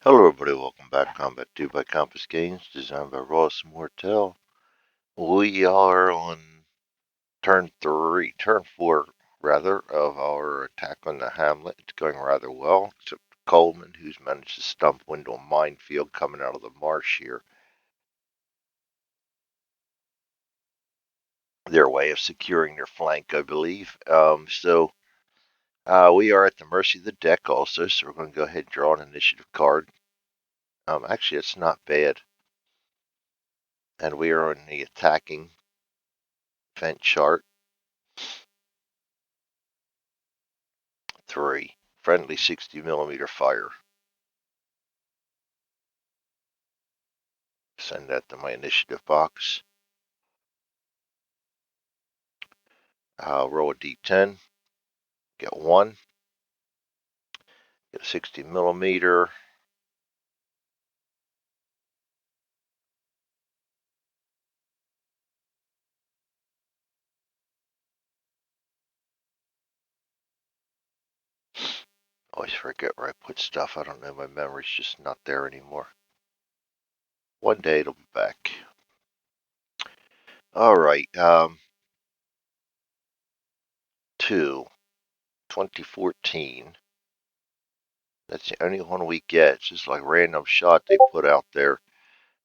Hello everybody, welcome back to Combat 2 by Compass Games, designed by Ross Mortel. We are on turn 4 rather, of our attack on the hamlet. It's going rather well, except Coleman, who's managed to stump into a minefield coming out of the marsh here. Their way of securing their flank, I believe. We are at the mercy of the deck also, so we're going to go ahead and draw an initiative card. Actually, it's not bad. And we are on the attacking event chart. 3. Friendly 60mm fire. Send that to my initiative box. I'll roll a d10. Get 1. Get a 60mm. Always forget where I put stuff. I don't know. My memory's just not there anymore. One day it'll be back. Alright. 2014. That's the only one we get. It's just like a random shot they put out there.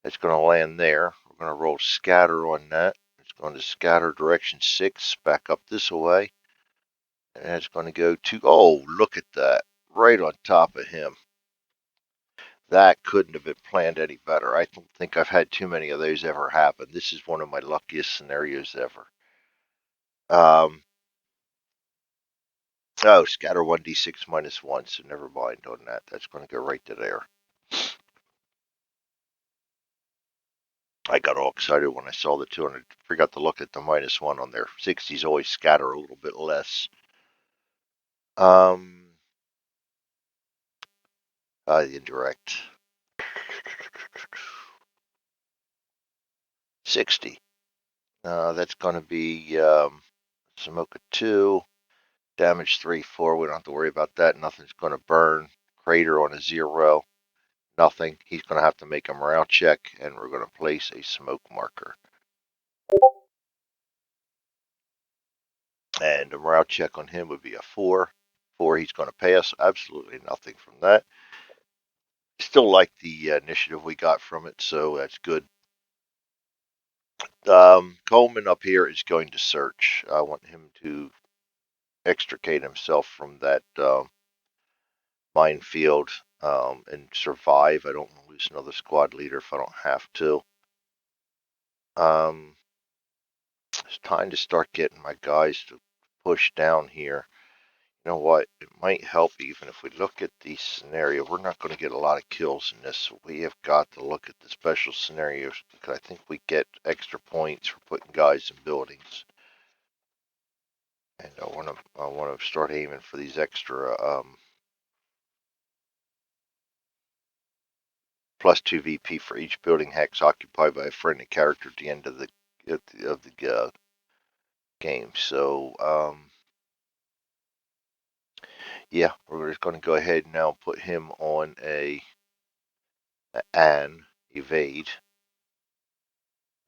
It's going to land there. We're going to roll scatter on that. It's going to scatter direction 6 back up this way. And it's going to go to, oh, look at that. Right on top of him. That couldn't have been planned any better. I don't think I've had too many of those ever happen. This is one of my luckiest scenarios ever. Oh, scatter 1d6 minus 1, so never mind on that. That's going to go right to there. I got all excited when I saw the 200. Forgot to look at the minus 1 on there. 60s always scatter a little bit less. The indirect. 60. That's going to be Samoka 2. Damage 3, 4. We don't have to worry about that. Nothing's going to burn. Crater on a 0. Nothing. He's going to have to make a morale check, and we're going to place a smoke marker. And a morale check on him would be a 4. 4, he's going to pass. Absolutely nothing from that. Still like the initiative we got from it, so that's good. Coleman up here is going to search. I want him to extricate himself from that minefield and survive. I don't want to lose another squad leader if I don't have to. It's time to start getting my guys to push down here. You know what? It might help even if we look at the scenario. We're not going to get a lot of kills in this, so we have got to look at the special scenarios because I think we get extra points for putting guys in buildings. And I want to start aiming for these extra plus 2 VP for each building hex occupied by a friendly character at the end of the game. So yeah, we're just going to go ahead and now put him on an evade.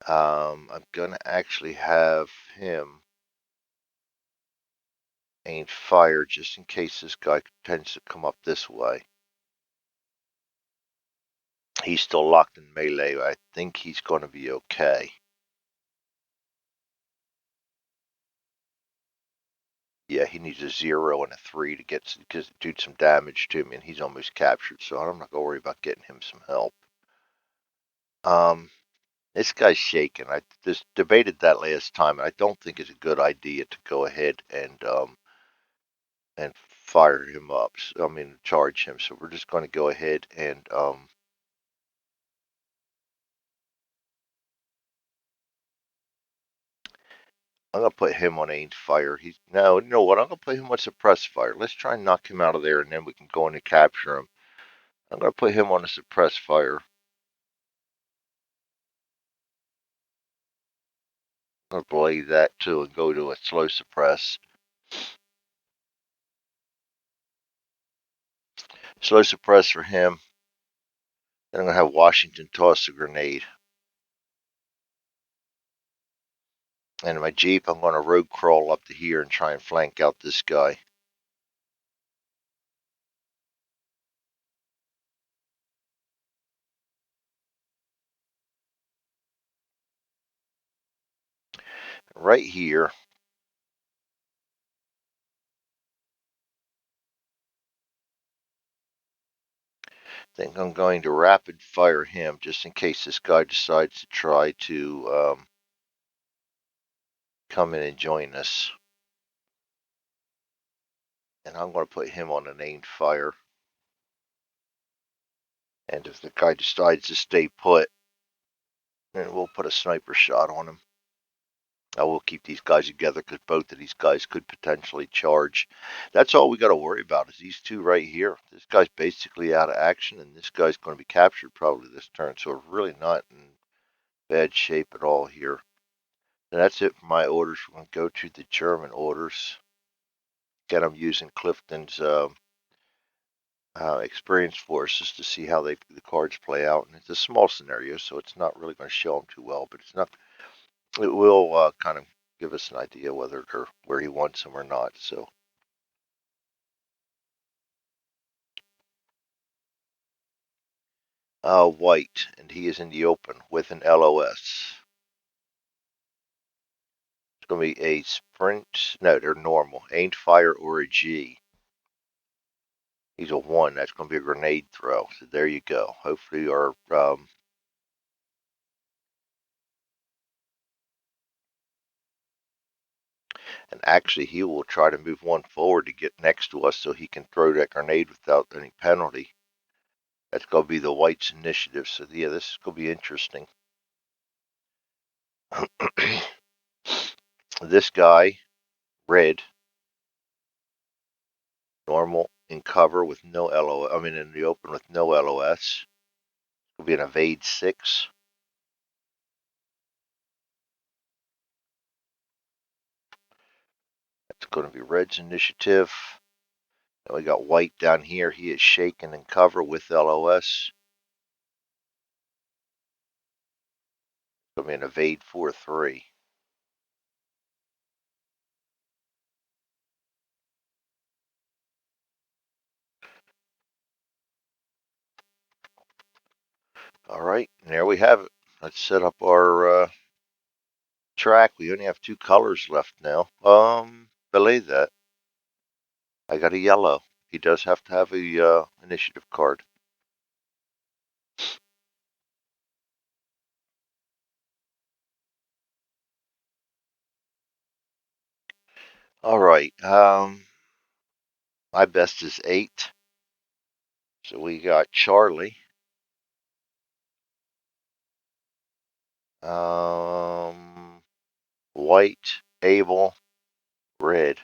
I'm going to actually have him aim fire just in case this guy tends to come up this way. He's still locked in melee. I think he's going to be okay. Yeah, he needs a 0 and a 3 to do some damage to me, and he's almost captured, so I'm not going to worry about getting him some help. This guy's shaking. I just debated that last time, and I don't think it's a good idea to go ahead and fire him up. So, I mean, charge him. So we're just going to go ahead and I'm going to put him on aimed fire. No, you know what? I'm going to put him on suppressed fire. Let's try and knock him out of there, and then we can go in and capture him. I'm going to put him on a suppressed fire. I'm going to blade that too and go to a slow suppress. Slow suppress for him. Then I'm going to have Washington toss a grenade. And in my Jeep, I'm going to road crawl up to here and try and flank out this guy. Right here, I think I'm going to rapid fire him just in case this guy decides to try to come in and join us. And I'm going to put him on an aimed fire. And if the guy decides to stay put, then we'll put a sniper shot on him. I will keep these guys together because both of these guys could potentially charge. That's all we got to worry about is these two right here. This guy's basically out of action, and this guy's going to be captured probably this turn. So we're really not in bad shape at all here. And that's it for my orders. We're going to go to the German orders. Again, I'm using Clifton's experience forces to see how the cards play out. And it's a small scenario, so it's not really going to show them too well, but it's not. It will kind of give us an idea whether they're where he wants them or not. So. White, and he is in the open with an LOS. It's going to be a sprint. No, they're normal. Aimed fire or a G. He's a 1. That's going to be a grenade throw. So there you go. Hopefully our and actually he will try to move one forward to get next to us so he can throw that grenade without any penalty. That's going to be the White's initiative. So yeah, this is going to be interesting. This guy, red, normal in cover with no LOS. I mean, in the open with no LOS. Will be an evade 6. That's going to be red's initiative. And we got white down here. He is shaken in cover with LOS. It's going to be an evade 4-3. All right, and there we have it. Let's set up our track. We only have 2 colors left now. Believe that. I got a yellow. He does have to have a initiative card. All right. My best is 8. So we got Charlie. White, Abel, red.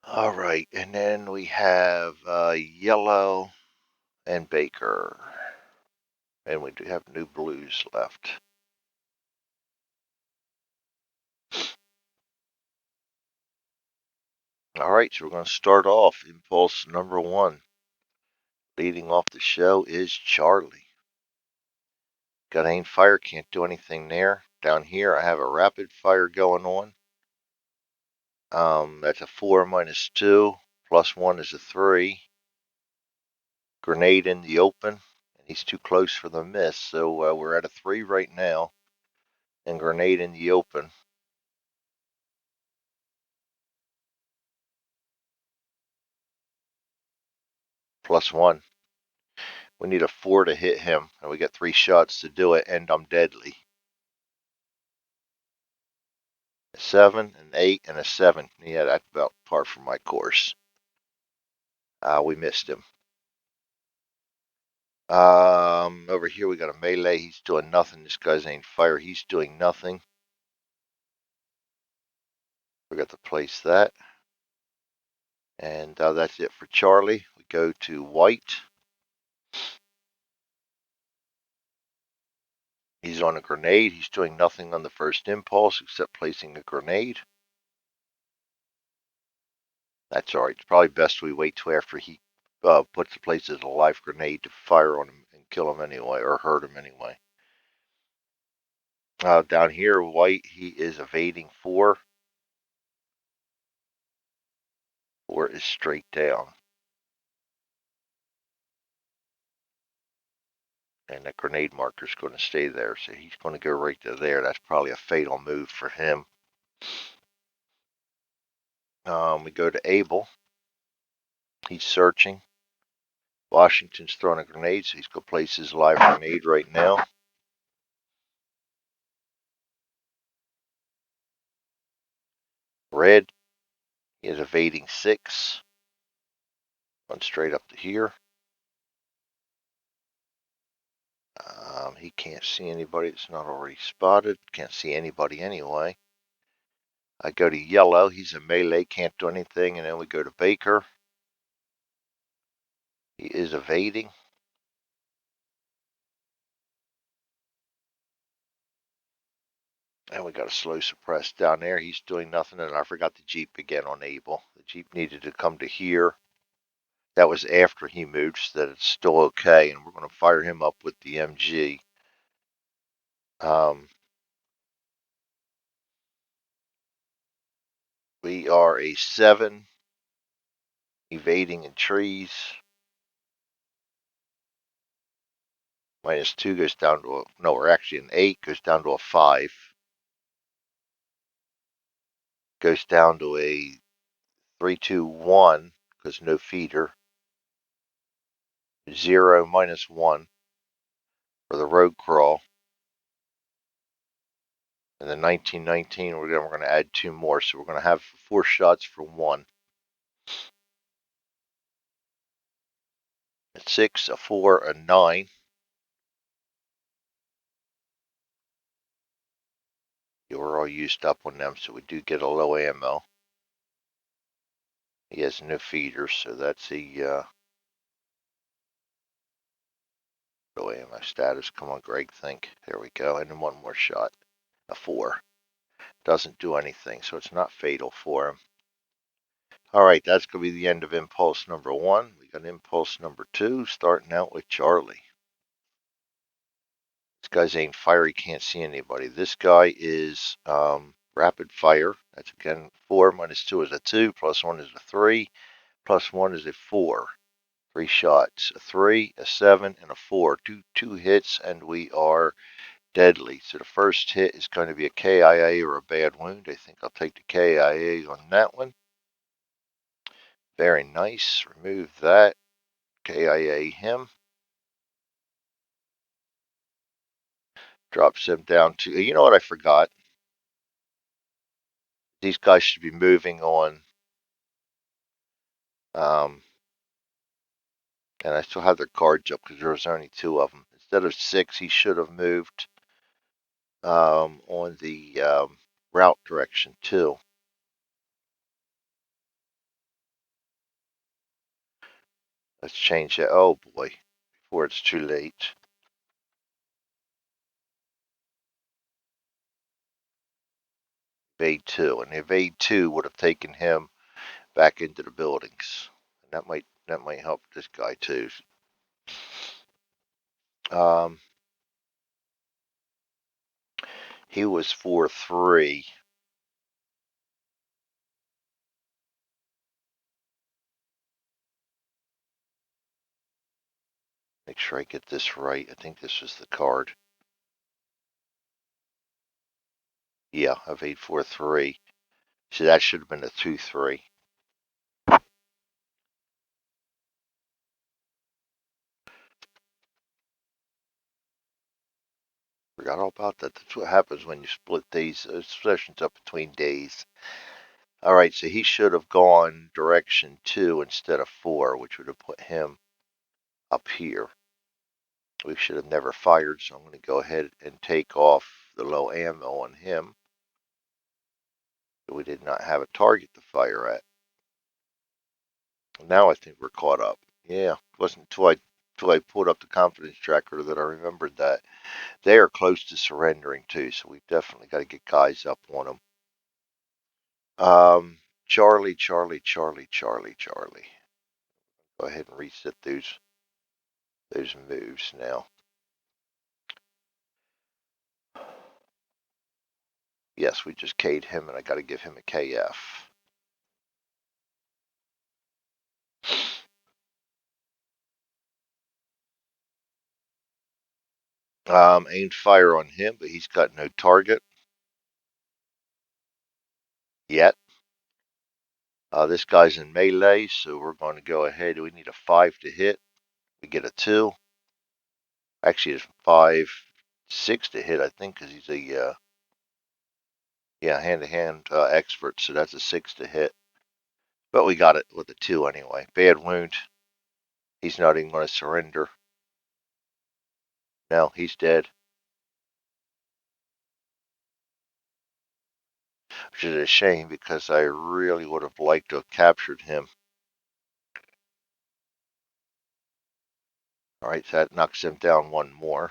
All right, and then we have yellow and Baker. And we do have new blues left. All right, so we're going to start off. Impulse number 1. Leading off the show is Charlie. Got aim fire, can't do anything there. Down here, I have a rapid fire going on. That's a 4 minus 2. Plus 1 is a 3. Grenade in the open. And he's too close for the miss, so we're at a 3 right now. And grenade in the open. Plus 1. We need a 4 to hit him, and we got 3 shots to do it, and I'm deadly. A 7, an 8, and a 7. Yeah, that's about par for my course. We missed him. Over here we got a melee. He's doing nothing. This guy's aimed fire. He's doing nothing. We got to place that. And that's it for Charlie. We go to white. He's on a grenade. He's doing nothing on the first impulse except placing a grenade. That's alright. It's probably best we wait till after he places a live grenade to fire on him and kill him anyway, or hurt him anyway. Down here, white, he is evading 4. 4 is straight down. And that grenade marker is going to stay there, so he's going to go right to there. That's probably a fatal move for him. We go to Abel. He's searching. Washington's throwing a grenade, so he's going to place his live grenade right now. Red, he is evading 6. Run straight up to here. He can't see anybody that's not already spotted. Can't see anybody anyway. I go to yellow. He's a melee, can't do anything. And then we go to Baker. He is evading. And we got a slow suppress down there. He's doing nothing. And I forgot the Jeep again on Abel. The Jeep needed to come to here. That was after he moved, so that it's still okay. And we're going to fire him up with the MG. We are a 7. Evading in trees. -2 goes down to a, no, we're actually an 8, goes down to a 5. Goes down to a 3, 2, 1, because no feeder. 0, -1 for the road crawl. And then 1919, we're going to add 2 more. So we're going to have 4 shots for 1. A 6, a 4, a 9. Yeah, we're all used up on them, so we do get a low ammo. He has no feeders, so that's a low ammo status. Come on, Greg, think. There we go. And then 1 more shot. A 4. Doesn't do anything, so it's not fatal for him. Alright, that's going to be the end of impulse number 1. We got impulse number 2, starting out with Charlie. This guy's aimed fire, he can't see anybody. This guy is rapid fire. That's again 4 -2 is a 2, +1 is a 3, +1 is a 4. 3 shots, a 3, a 7, and a 4. Two hits, and we are deadly. So the first hit is going to be a KIA or a bad wound. I think I'll take the KIA on that one. Very nice. Remove that. KIA him. Drops him down to, you know what I forgot? These guys should be moving on. And I still have their cards up because there was only 2 of them. Instead of 6, he should have moved on the route direction too. Let's change that. Oh boy, before it's too late. Evade 2, and evade 2 would have taken him back into the buildings. And that might help this guy too. He was 4-3. Make sure I get this right. I think this is the card. Yeah, evade 4-3. So that should have been a 2-3. Forgot all about that. That's what happens when you split these sessions up between days. Alright, so he should have gone direction 2 instead of 4, which would have put him up here. We should have never fired, so I'm going to go ahead and take off the low ammo on him. We did not have a target to fire at. Now I think we're caught up. Yeah, it wasn't until I until I pulled up the confidence tracker that I remembered that they are close to surrendering too. So we've definitely got to get guys up on them. Charlie, Charlie, Charlie, Charlie, Charlie. Go ahead and reset those moves now. Yes, we just K'd him, and I got to give him a KF. Aimed fire on him, but he's got no target yet. This guy's in melee, so we're going to go ahead. We need a 5 to hit. We get a 2. Actually, it's 5, 6 to hit, I think, because he's a hand-to-hand expert, so that's a 6 to hit. But we got it with a 2 anyway. Bad wound. He's not even going to surrender. No, he's dead. Which is a shame because I really would have liked to have captured him. Alright, so that knocks him down one more.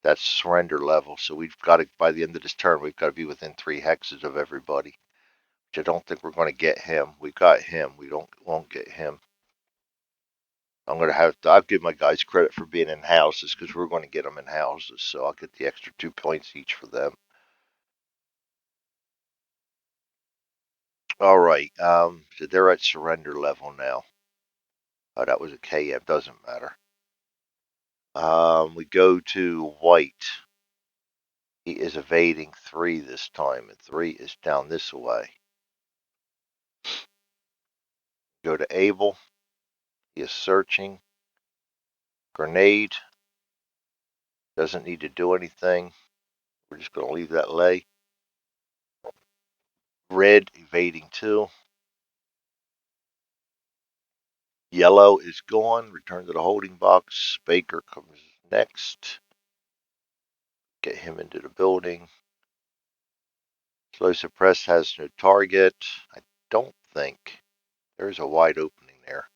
That's surrender level, so we've got to, by the end of this turn, we've got to be within 3 hexes of everybody. Which I don't think we're going to get him. We got him. We won't get him. I'm going to have to, I'll give my guys credit for being in houses because we're going to get them in houses, so I'll get the extra 2 points each for them. Alright, so they're at surrender level now. Oh, that was a KM, doesn't matter. We go to white. He is evading 3 this time, and 3 is down this way. Go to Abel. He is searching. Grenade. Doesn't need to do anything. We're just going to leave that lay. Red evading 2. Yellow is gone. Return to the holding box. Baker comes next. Get him into the building. Slow suppress has no target. I don't think there's a wide opening there.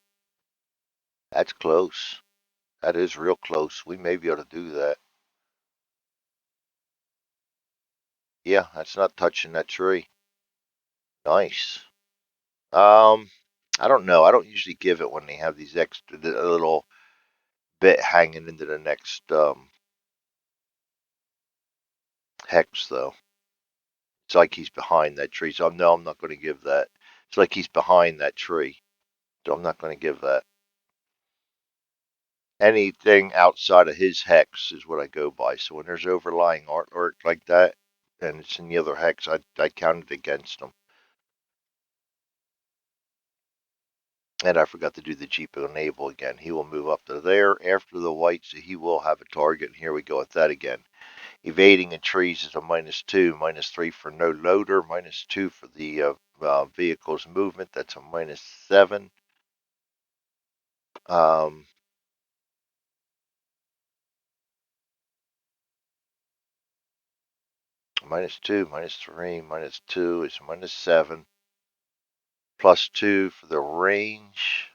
That's close. That is real close. We may be able to do that. Yeah, that's not touching that tree. Nice. I don't know. I don't usually give it when they have these extra little bit hanging into the next hex, though. It's like he's behind that tree. So no, I'm not going to give that. It's like he's behind that tree. So I'm not going to give that. Anything outside of his hex is what I go by. So when there's overlying artwork like that, and it's in the other hex, I count it against them. And I forgot to do the Jeep enable again. He will move up to there after the white, so he will have a target. And here we go with that again. Evading in trees is a -2, -3 for no loader, -2 for the vehicle's movement. That's a -7. -2, -3, -2 is -7. +2 for the range.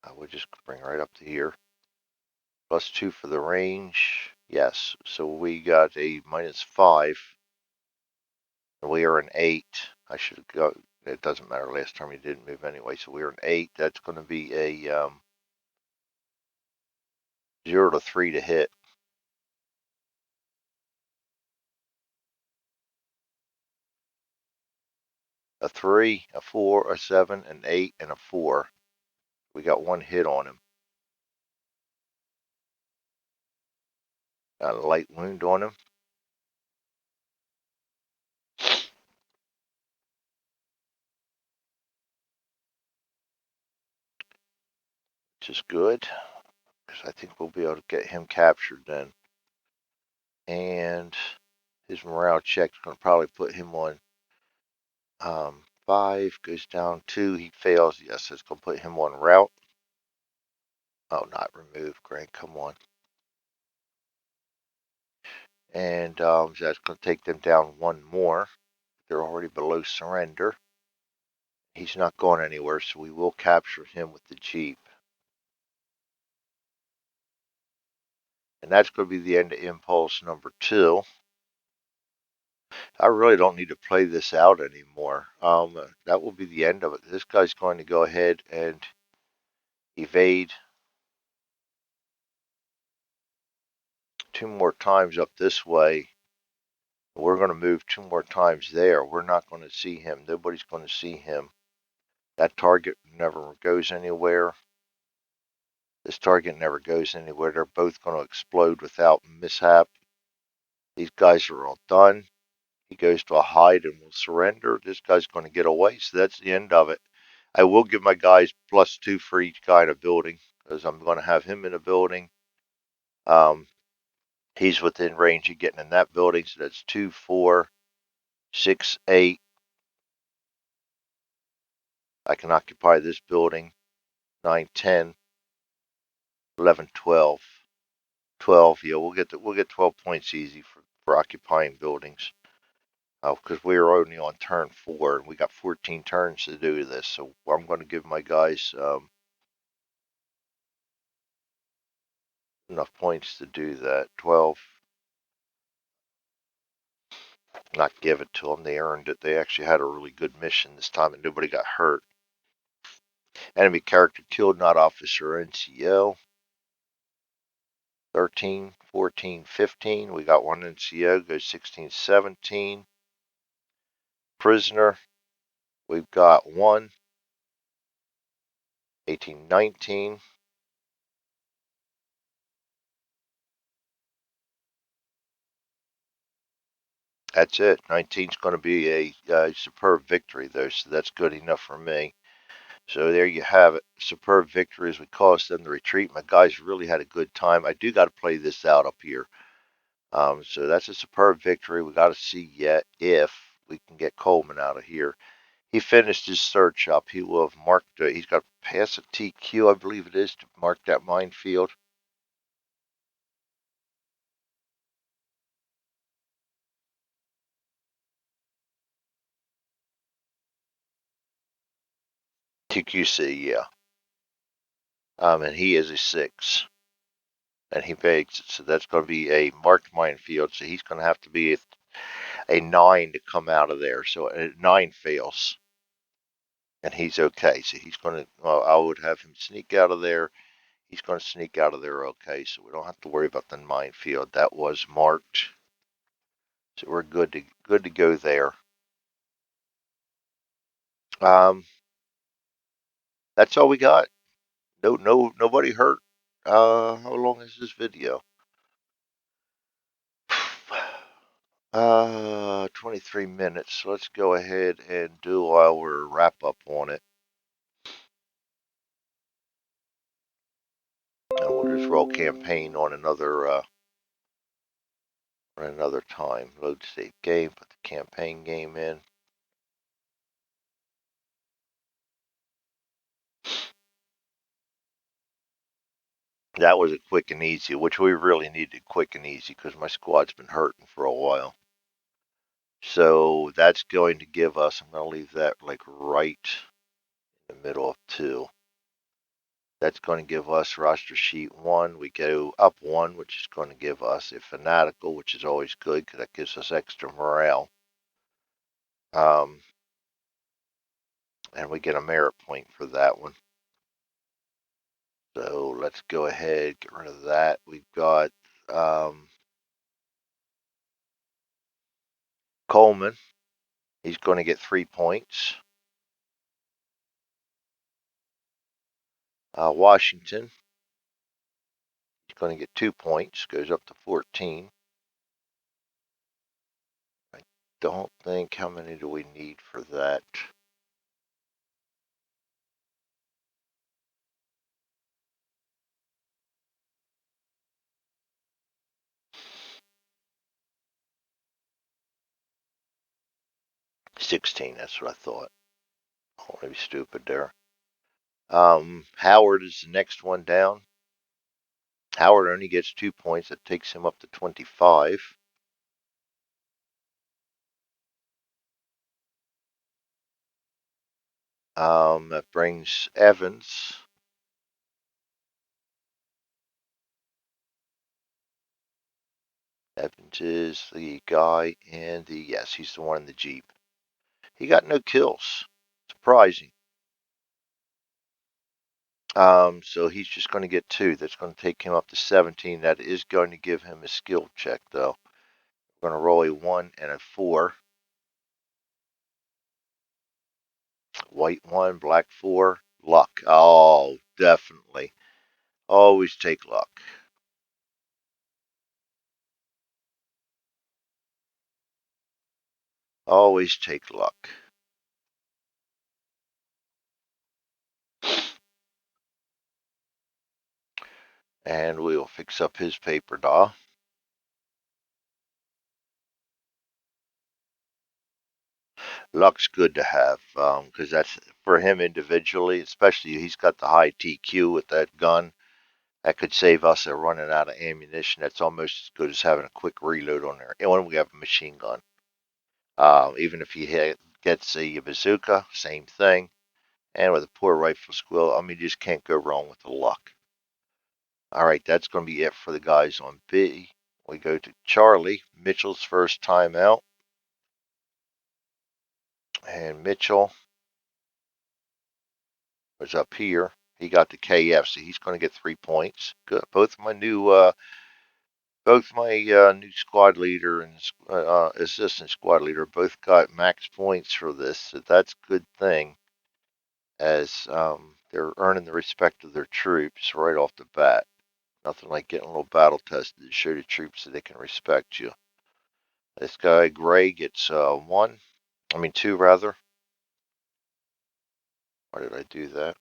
I would just bring right up to here. +2 for the range. Yes, so we got a -5. And we are an 8. I should go. It doesn't matter. Last time he didn't move anyway, so we are an 8. That's going to be a 0 to 3 to hit. A 3, a 4, a 7, an 8, and a 4. We got 1 hit on him. Got a light wound on him. Which is good. Because I think we'll be able to get him captured then. And his morale check is going to probably put him on 5. Goes down 2. He fails. Yes, it's going to put him on route. Oh, not remove. Grant, come on. And so that's going to take them down 1 more. They're already below surrender. He's not going anywhere, so we will capture him with the Jeep. And that's going to be the end of impulse number 2. I really don't need to play this out anymore. That will be the end of it. This guy's going to go ahead and evade 2 more times up this way. We're going to move 2 more times there. We're not going to see him. Nobody's going to see him. That target never goes anywhere. This target never goes anywhere. They're both going to explode without mishap. These guys are all done. He goes to a hide and will surrender. This guy's going to get away, so that's the end of it. I will give my guys +2 for each guy in a building, because I'm going to have him in a building. He's within range of getting in that building, so that's 2, 4, 6, 8. I can occupy this building. 9, 10, 11, 12. 12, yeah, we'll get 12 points easy for occupying buildings. Because we are only on turn 4, and we got 14 turns to do this. So I'm going to give my guys enough points to do that. 12. Not give it to them. They earned it. They actually had a really good mission this time, and nobody got hurt. Enemy character killed, not officer NCO. 13, 14, 15. We got 1 NCO. Goes 16, 17. Prisoner. We've got 1. 18, 19. That's it. 19's going to be a superb victory, though, so that's good enough for me. So there you have it. Superb victory as we caused them to retreat. My guys really had a good time. I do got to play this out up here. So that's a superb victory. We got to see yet if we can get Coleman out of here. He finished his search up. He will have marked, he's got to pass a TQ, I believe it is, to mark that minefield. TQC, yeah. And he is a 6. And he makes it, so that's going to be a marked minefield. So he's going to have to be a 9 to come out of there. So a 9 fails. And he's okay. So he's going to, well, I would have him sneak out of there. He's going to sneak out of there okay. So we don't have to worry about the minefield. That was marked. So we're good to go there. That's all we got. Nobody hurt. How long is this video? 23 minutes. So let's go ahead and do our wrap up on it. And we'll just roll campaign on another time. Load save game, put the campaign game in. That was a quick and easy, which we really needed quick and easy because my squad's been hurting for a while. So that's going to give us, I'm going to leave that like right in the middle of 2. That's going to give us roster sheet 1. We go up 1, which is going to give us a fanatical, which is always good because that gives us extra morale. And we get a merit point for that one. So let's go ahead, get rid of that. We've got Coleman. He's going to get 3 points. Washington. He's going to get 2 points. Goes up to 14. I don't think, how many do we need for that? $16, that's what I thought. I don't want to be stupid there. Howard is the next one down. Howard only gets 2 points. That takes him up to 25. That brings Evans. Evans is the guy in the, yes, he's the one in the Jeep. He got no kills. Surprising. So he's just going to get 2. That's going to take him up to 17. That is going to give him a skill check, though. We're going to roll a 1 and a 4. White 1, black 4. Luck. Oh, definitely. Always take luck. Always take luck. And we'll fix up his paper doll. Luck's good to have because that's for him individually, especially he's got the high TQ with that gun. That could save us a running out of ammunition. That's almost as good as having a quick reload on there. And when we have a machine gun, even if he gets a bazooka, same thing. And with a poor rifle skill, I mean, you just can't go wrong with the luck. All right, that's going to be it for the guys on B. We go to Charlie, Mitchell's first time out. And Mitchell was up here. He got the KF, so he's going to get 3 points. Good. Both my new squad leader and assistant squad leader both got max points for this, so that's a good thing. As they're earning the respect of their troops right off the bat. Nothing like getting a little battle tested to show the troops that they can respect you. This guy Gray gets 1. I mean 2 rather. Why did I do that?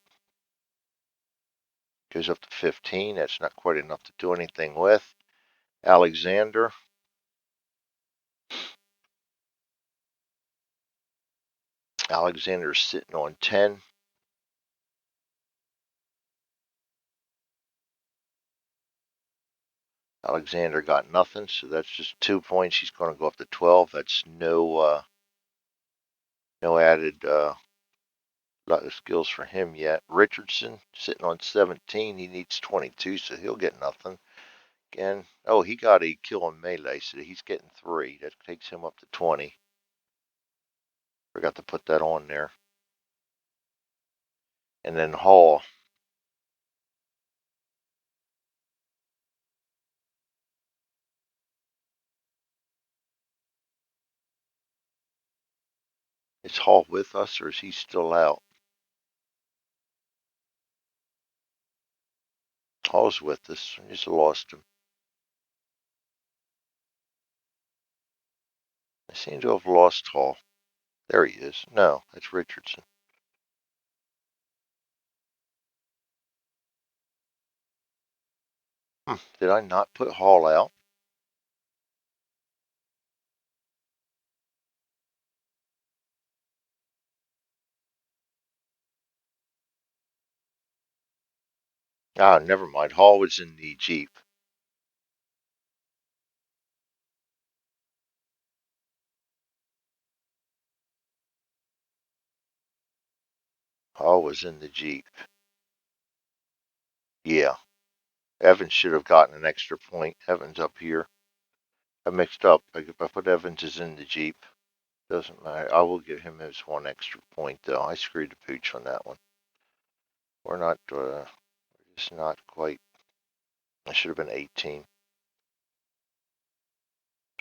Goes up to 15. That's not quite enough to do anything with. Alexander. Alexander's sitting on 10. Alexander got nothing, so that's just 2 points. He's going to go up to 12. That's no added lot of skills for him yet. Richardson sitting on 17. He needs 22, so he'll get nothing. Again, oh, he got a kill on melee, so he's getting 3. That takes him up to 20. Forgot to put that on there. And then Hall. Is Hall with us, or is he still out? Hall's with us. I just lost him. I seem to have lost Hall. There he is. No, that's Richardson. Did I not put Hall out? Ah, never mind. Hall was in the Jeep. Hall was in the Jeep. Yeah. Evans should have gotten an extra point. Evans up here. I mixed up. I put Evans is in the Jeep. Doesn't matter. I will give him his 1 extra point, though. I screwed the pooch on that one. We're not, just not quite. I should have been 18.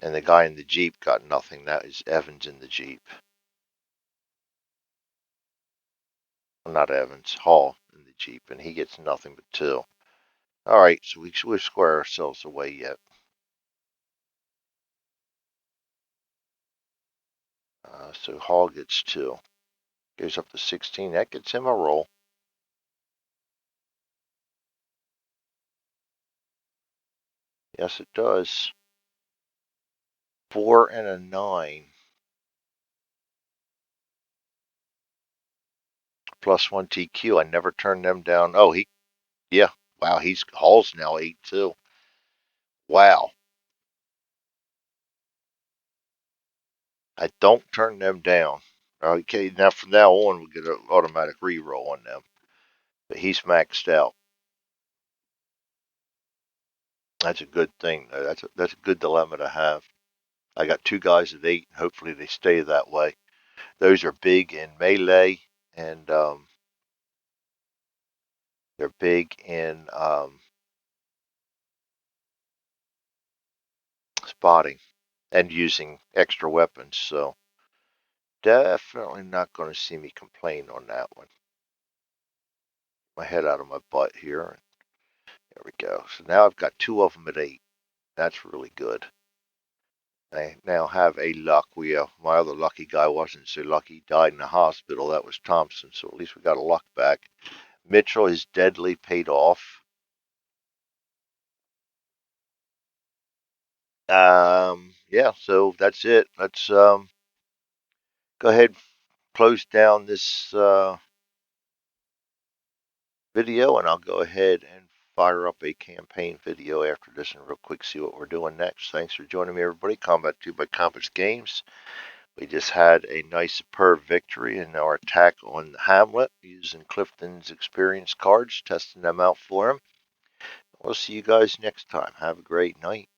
And the guy in the Jeep got nothing. That is Evans in the Jeep. Well, not Evans, Hall in the Jeep. And he gets nothing but 2. All right, so we'll square ourselves away yet. So Hall gets 2. Goes up to 16. That gets him a roll. Yes, it does. 4 and a 9. Plus 1 TQ. I never turned them down. Oh, yeah. Wow, Hall's now 8 too. Wow. I don't turn them down. Okay, now from now on, we get an automatic reroll on them. But he's maxed out. That's a good thing. That's a good dilemma to have. I got two guys at 8. Hopefully they stay that way. Those are big in melee, and they're big in spotting and using extra weapons. So definitely not going to see me complain on that one. My head out of my butt here. There we go. So now I've got two of them at 8. That's really good. I now have a luck. My other lucky guy wasn't so lucky. He died in the hospital. That was Thompson. So at least we got a luck back. Mitchell is deadly paid off. Yeah, so that's it. Let's go ahead and close down this video, and I'll go ahead and fire up a campaign video after this and real quick see what we're doing next. Thanks for joining me, everybody. Combat 2 by Compass Games. We just had a nice, superb victory in our attack on Hamlet using Clifton's experience cards, testing them out for him. We'll see you guys next time. Have a great night.